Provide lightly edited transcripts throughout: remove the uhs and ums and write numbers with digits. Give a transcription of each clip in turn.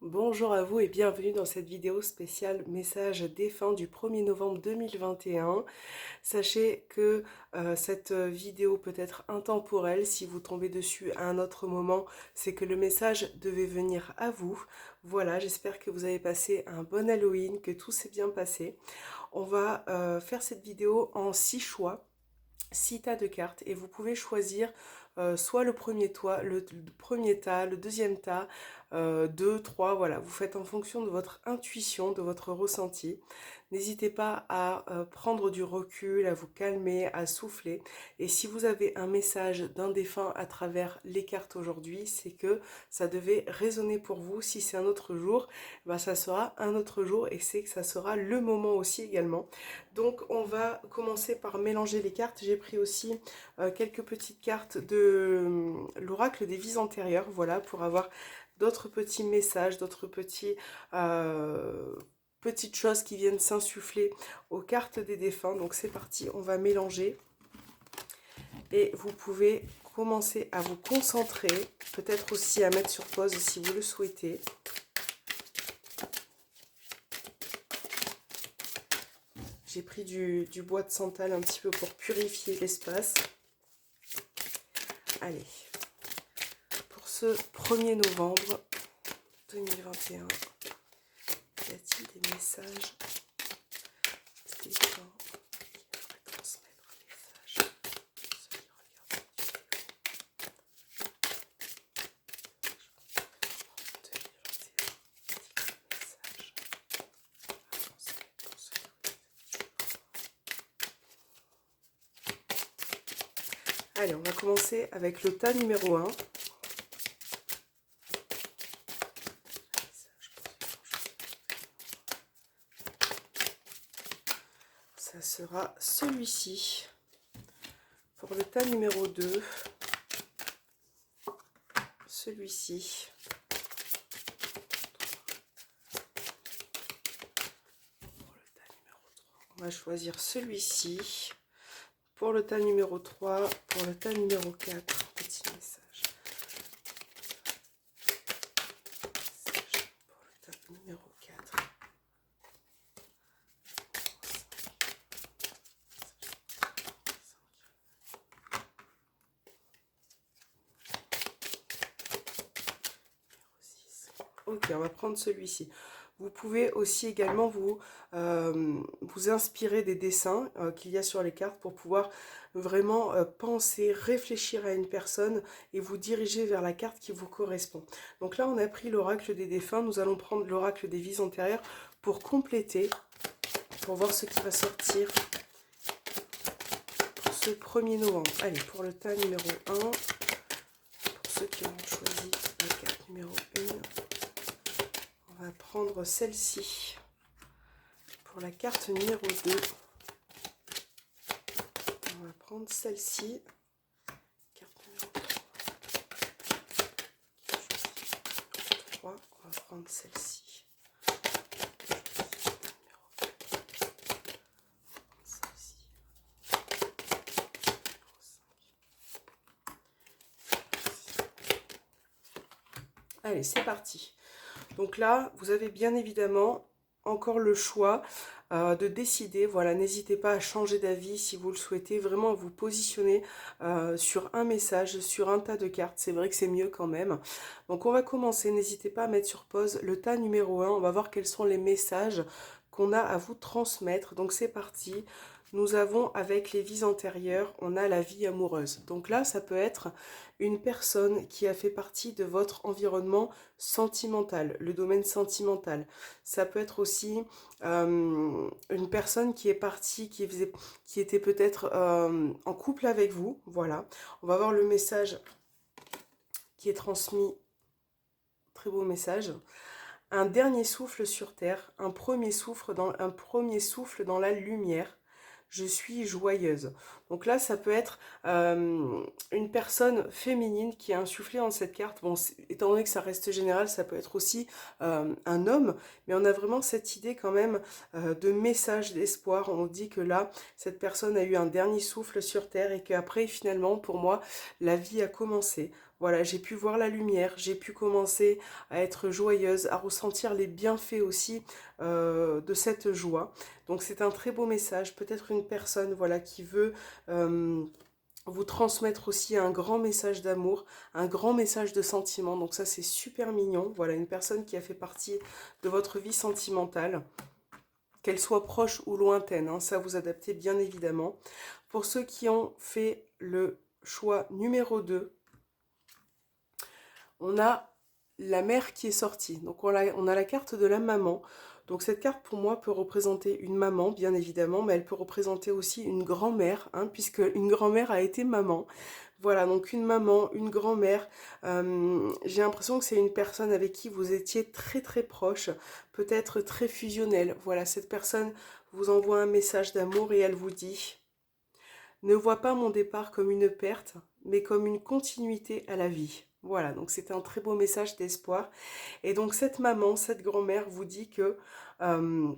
Bonjour à vous et bienvenue dans cette vidéo spéciale message défunt du 1er novembre 2021. Sachez que cette vidéo peut être intemporelle. Si vous tombez dessus à un autre moment, c'est que le message devait venir à vous. Voilà, j'espère que vous avez passé un bon Halloween, que tout s'est bien passé. On va faire cette vidéo en 6 choix. 6 tas de cartes et vous pouvez choisir soit le premier tas, le deuxième tas, 2, 3, voilà, vous faites en fonction de votre intuition, de votre ressenti. N'hésitez pas à prendre du recul, à vous calmer, à souffler. Et si vous avez un message d'un défunt à travers les cartes aujourd'hui, c'est que ça devait résonner pour vous. Si c'est un autre jour, ben ça sera un autre jour et c'est que ça sera le moment aussi également. Donc on va commencer par mélanger les cartes. J'ai pris aussi quelques petites cartes de l'oracle des vies antérieures, voilà, pour avoir d'autres petits messages, d'autres petites choses qui viennent s'insuffler aux cartes des défunts. Donc c'est parti, on va mélanger. Et vous pouvez commencer à vous concentrer, peut-être aussi à mettre sur pause si vous le souhaitez. J'ai pris du bois de santal un petit peu pour purifier l'espace. Allez, pour ce 1er novembre 2021, y a-t-il des messages des gens qui voudraient transmettre un message à ceux qui regardent cette vidéo? 2021, y a-t-il des messages à transmettre pour ceux qui regardent cette vidéo? Allez, on va commencer avec le tas numéro 1. Ça sera celui-ci. Pour le tas numéro 2, celui-ci. Pour le tas numéro 3, on va choisir celui-ci. Pour le tas numéro 3, pour le tas numéro 4, petit message. Pour le tas numéro 4. Ok, on va prendre celui-ci. Vous pouvez aussi également vous inspirer des dessins qu'il y a sur les cartes pour pouvoir vraiment penser, réfléchir à une personne et vous diriger vers la carte qui vous correspond. Donc là, on a pris l'oracle des défunts. Nous allons prendre l'oracle des vies antérieures pour compléter, pour voir ce qui va sortir pour ce 1er novembre. Allez, pour le tas numéro 1, pour ceux qui ont choisi la carte numéro 1, on va prendre celle-ci. Pour la carte numéro 2, on va prendre celle-ci. Carte numéro 3, on va prendre celle-ci. Allez, c'est parti. Donc là, vous avez bien évidemment encore le choix de décider. Voilà, n'hésitez pas à changer d'avis si vous le souhaitez, vraiment à vous positionner sur un message, sur un tas de cartes. C'est vrai que c'est mieux quand même. Donc on va commencer, n'hésitez pas à mettre sur pause le tas numéro 1. On va voir quels sont les messages qu'on a à vous transmettre. Donc c'est parti. Nous avons avec les vies antérieures, on a la vie amoureuse. Donc là, ça peut être une personne qui a fait partie de votre environnement sentimental, le domaine sentimental. Ça peut être aussi une personne qui est partie, qui était peut-être en couple avec vous. Voilà, on va voir le message qui est transmis. Très beau message. Un dernier souffle sur terre, un premier souffle dans la lumière. Je suis joyeuse. Donc là, ça peut être une personne féminine qui a insufflé dans cette carte. Bon, étant donné que ça reste général, ça peut être aussi un homme, mais on a vraiment cette idée quand même de message d'espoir. On dit que là, cette personne a eu un dernier souffle sur terre et qu'après, finalement, pour moi, la vie a commencé. Voilà, j'ai pu voir la lumière, j'ai pu commencer à être joyeuse, à ressentir les bienfaits aussi de cette joie. Donc c'est un très beau message, peut-être une personne voilà, qui veut vous transmettre aussi un grand message d'amour, un grand message de sentiment. Donc ça c'est super mignon. Voilà, une personne qui a fait partie de votre vie sentimentale, qu'elle soit proche ou lointaine, hein, ça vous adaptez bien évidemment. Pour ceux qui ont fait le choix numéro 2, on a la mère qui est sortie. Donc on a la carte de la maman. Donc cette carte pour moi peut représenter une maman bien évidemment, mais elle peut représenter aussi une grand-mère, hein, puisque une grand-mère a été maman. Voilà, donc une maman, une grand-mère. J'ai l'impression que c'est une personne avec qui vous étiez très très proche, peut-être très fusionnel. Voilà, cette personne vous envoie un message d'amour et elle vous dit: ne vois pas mon départ comme une perte, mais comme une continuité à la vie. Voilà, donc c'est un très beau message d'espoir. Et donc cette maman, cette grand-mère vous dit que euh,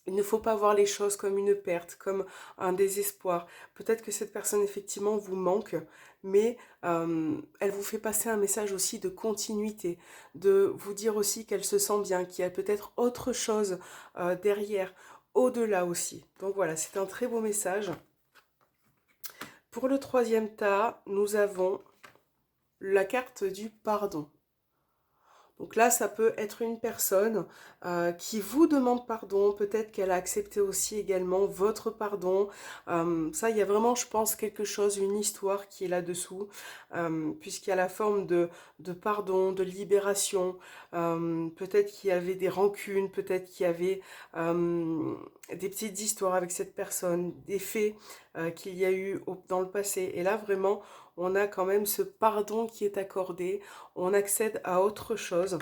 il ne faut pas voir les choses comme une perte, comme un désespoir. Peut-être que cette personne effectivement vous manque, mais elle vous fait passer un message aussi de continuité, de vous dire aussi qu'elle se sent bien, qu'il y a peut-être autre chose derrière, au-delà aussi. Donc voilà, c'est un très beau message. Pour le troisième tas, nous avons la carte du pardon. Donc là, ça peut être une personne qui vous demande pardon. Peut-être qu'elle a accepté aussi également votre pardon. Ça, il y a vraiment, je pense, quelque chose, une histoire qui est là-dessous, puisqu'il y a la forme de pardon, de libération. Peut-être qu'il y avait des rancunes, peut-être qu'il y avait des petites histoires avec cette personne, des faits qu'il y a eu dans le passé. Et là, vraiment, on a quand même ce pardon qui est accordé, on accède à autre chose,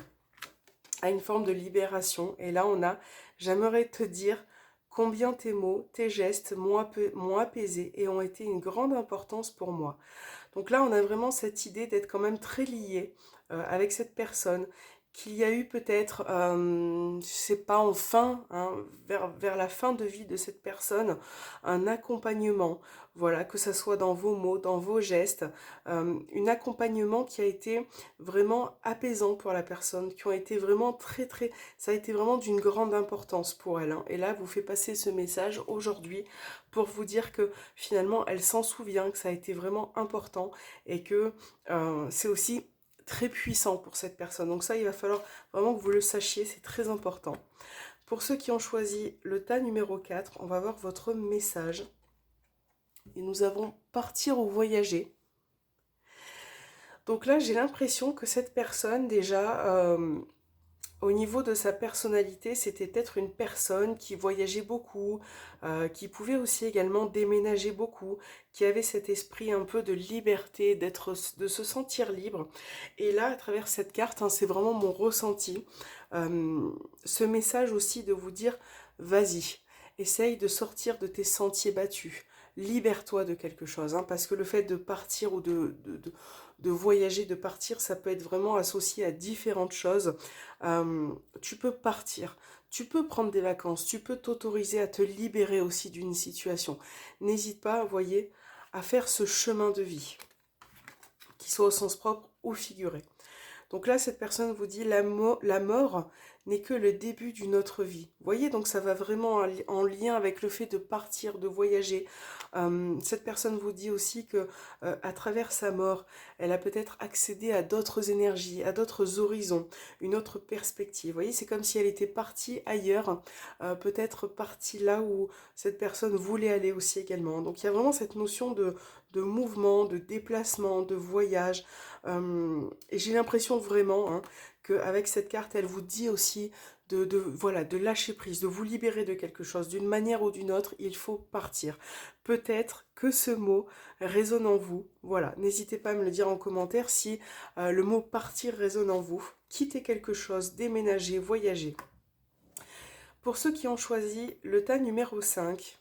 à une forme de libération. Et là, on a: j'aimerais te dire combien tes mots, tes gestes m'ont apaisé et ont été une grande importance pour moi. Donc là, on a vraiment cette idée d'être quand même très lié avec cette personne, qu'il y a eu peut-être, je sais pas, enfin, hein, vers la fin de vie de cette personne, un accompagnement, voilà, que ça soit dans vos mots, dans vos gestes, un accompagnement qui a été vraiment apaisant pour la personne, qui ont été vraiment très très, ça a été vraiment d'une grande importance pour elle, hein. Et là, vous fait passer ce message aujourd'hui pour vous dire que finalement, elle s'en souvient, que ça a été vraiment important et que c'est aussi très puissant pour cette personne. Donc ça, il va falloir vraiment que vous le sachiez, c'est très important. Pour ceux qui ont choisi le tas numéro 4, on va voir votre message. Et nous avons partir ou voyager. Donc là, j'ai l'impression que cette personne, déjà, au niveau de sa personnalité, c'était peut-être une personne qui voyageait beaucoup, qui pouvait aussi également déménager beaucoup, qui avait cet esprit un peu de liberté, de se sentir libre. Et là, à travers cette carte, hein, c'est vraiment mon ressenti. Ce message aussi de vous dire: vas-y, essaye de sortir de tes sentiers battus. Libère-toi de quelque chose, hein, parce que le fait de partir ou de voyager, de partir, ça peut être vraiment associé à différentes choses. Tu peux partir, tu peux prendre des vacances, tu peux t'autoriser à te libérer aussi d'une situation. N'hésite pas, vous voyez, à faire ce chemin de vie, qu'il soit au sens propre ou figuré. Donc là, cette personne vous dit: la mort n'est que le début d'une autre vie. Vous voyez, donc ça va vraiment en lien avec le fait de partir, de voyager. Cette personne vous dit aussi que à travers sa mort, elle a peut-être accédé à d'autres énergies, à d'autres horizons, une autre perspective. Vous voyez, c'est comme si elle était partie ailleurs, peut-être partie là où cette personne voulait aller aussi également. Donc il y a vraiment cette notion de mouvement, de déplacement, de voyage. Et j'ai l'impression vraiment, hein, qu'avec cette carte, elle vous dit aussi voilà, de lâcher prise, de vous libérer de quelque chose. D'une manière ou d'une autre, il faut partir. Peut-être que ce mot résonne en vous. Voilà, n'hésitez pas à me le dire en commentaire si le mot partir résonne en vous. Quitter quelque chose, déménager, voyager. Pour ceux qui ont choisi le tas numéro 5,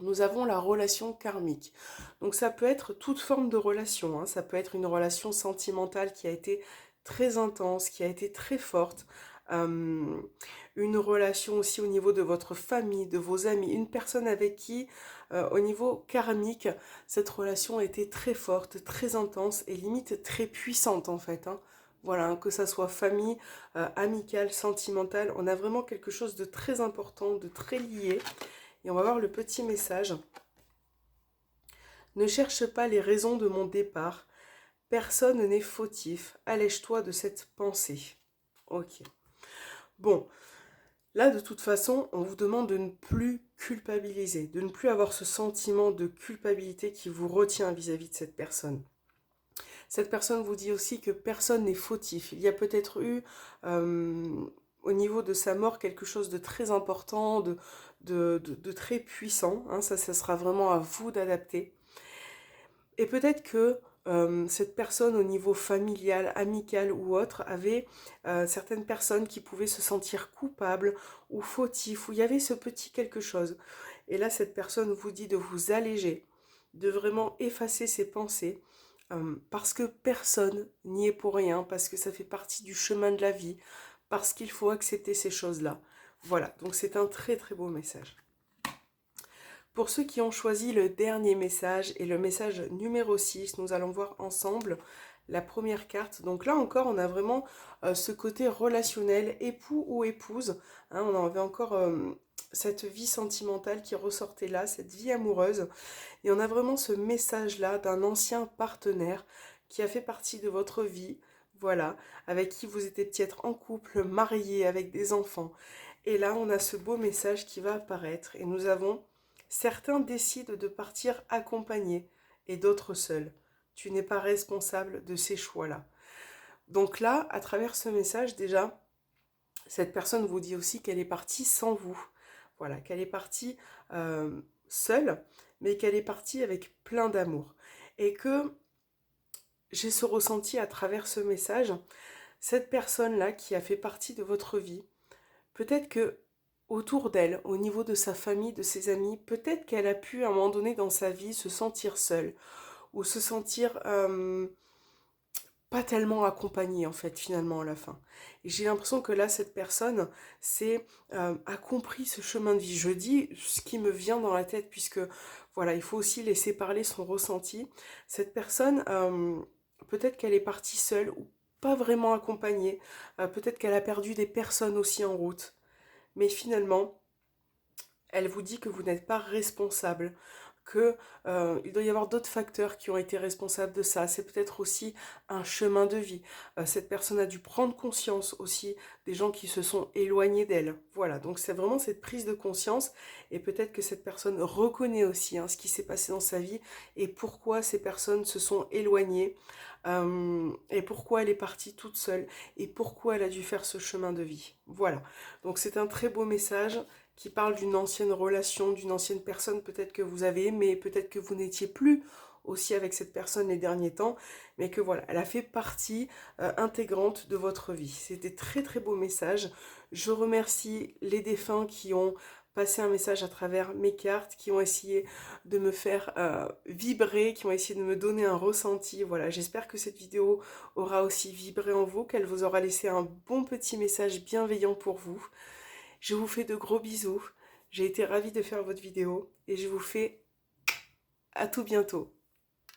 nous avons la relation karmique. Donc ça peut être toute forme de relation, hein. Ça peut être une relation sentimentale qui a été très intense, qui a été très forte. une relation aussi au niveau de votre famille, de vos amis, une personne avec qui, au niveau karmique, cette relation était très forte, très intense et limite très puissante en fait, hein. Voilà, hein, que ça soit famille, amicale, sentimentale, on a vraiment quelque chose de très important, de très lié. Et on va voir le petit message. Ne cherche pas les raisons de mon départ. Personne n'est fautif. Allège-toi de cette pensée. Ok. Bon, là de toute façon, on vous demande de ne plus culpabiliser, de ne plus avoir ce sentiment de culpabilité qui vous retient vis-à-vis de cette personne. Cette personne vous dit aussi que personne n'est fautif. Il y a peut-être eu au niveau de sa mort quelque chose de très important, de très puissant, hein. Ça sera vraiment à vous d'adapter. Et peut-être que cette personne au niveau familial, amical ou autre avait certaines personnes qui pouvaient se sentir coupables ou fautifs, où il y avait ce petit quelque chose. Et là, cette personne vous dit de vous alléger, de vraiment effacer ses pensées, parce que personne n'y est pour rien, parce que ça fait partie du chemin de la vie, parce qu'il faut accepter ces choses-là. Voilà, donc c'est un très très beau message. Pour ceux qui ont choisi le dernier message et le message numéro 6, nous allons voir ensemble la première carte. Donc là encore, on a vraiment ce côté relationnel, époux ou épouse, hein. On avait encore cette vie sentimentale qui ressortait là, cette vie amoureuse. Et on a vraiment ce message-là d'un ancien partenaire qui a fait partie de votre vie, voilà, avec qui vous étiez peut-être en couple, marié, avec des enfants. Et là, on a ce beau message qui va apparaître et nous avons: certains décident de partir accompagnés et d'autres seuls. Tu n'es pas responsable de ces choix-là. Donc là, à travers ce message, déjà, cette personne vous dit aussi qu'elle est partie sans vous. Voilà, qu'elle est partie seule, mais qu'elle est partie avec plein d'amour. Et que j'ai ce ressenti à travers ce message, cette personne-là qui a fait partie de votre vie, peut-être que autour d'elle, au niveau de sa famille, de ses amis, peut-être qu'elle a pu à un moment donné dans sa vie se sentir seule ou se sentir pas tellement accompagnée en fait finalement à la fin. Et j'ai l'impression que là cette personne a compris ce chemin de vie. Je dis ce qui me vient dans la tête puisque voilà, il faut aussi laisser parler son ressenti. Cette personne, peut-être qu'elle est partie seule ou pas vraiment accompagnée, peut-être qu'elle a perdu des personnes aussi en route. Mais finalement, elle vous dit que vous n'êtes pas responsable, que il doit y avoir d'autres facteurs qui ont été responsables de ça. C'est peut-être aussi un chemin de vie. Cette personne a dû prendre conscience aussi des gens qui se sont éloignés d'elle. Voilà, donc c'est vraiment cette prise de conscience et peut-être que cette personne reconnaît aussi ce qui s'est passé dans sa vie et pourquoi ces personnes se sont éloignées et pourquoi elle est partie toute seule et pourquoi elle a dû faire ce chemin de vie. Voilà, donc c'est un très beau message qui parle d'une ancienne relation, d'une ancienne personne peut-être que vous avez aimé, peut-être que vous n'étiez plus aussi avec cette personne les derniers temps, mais que voilà, elle a fait partie intégrante de votre vie. C'était très très beau message. Je remercie les défunts qui ont passé un message à travers mes cartes, qui ont essayé de me faire vibrer, qui ont essayé de me donner un ressenti. Voilà, j'espère que cette vidéo aura aussi vibré en vous, qu'elle vous aura laissé un bon petit message bienveillant pour vous. Je vous fais de gros bisous. J'ai été ravie de faire votre vidéo et je vous fais à tout bientôt.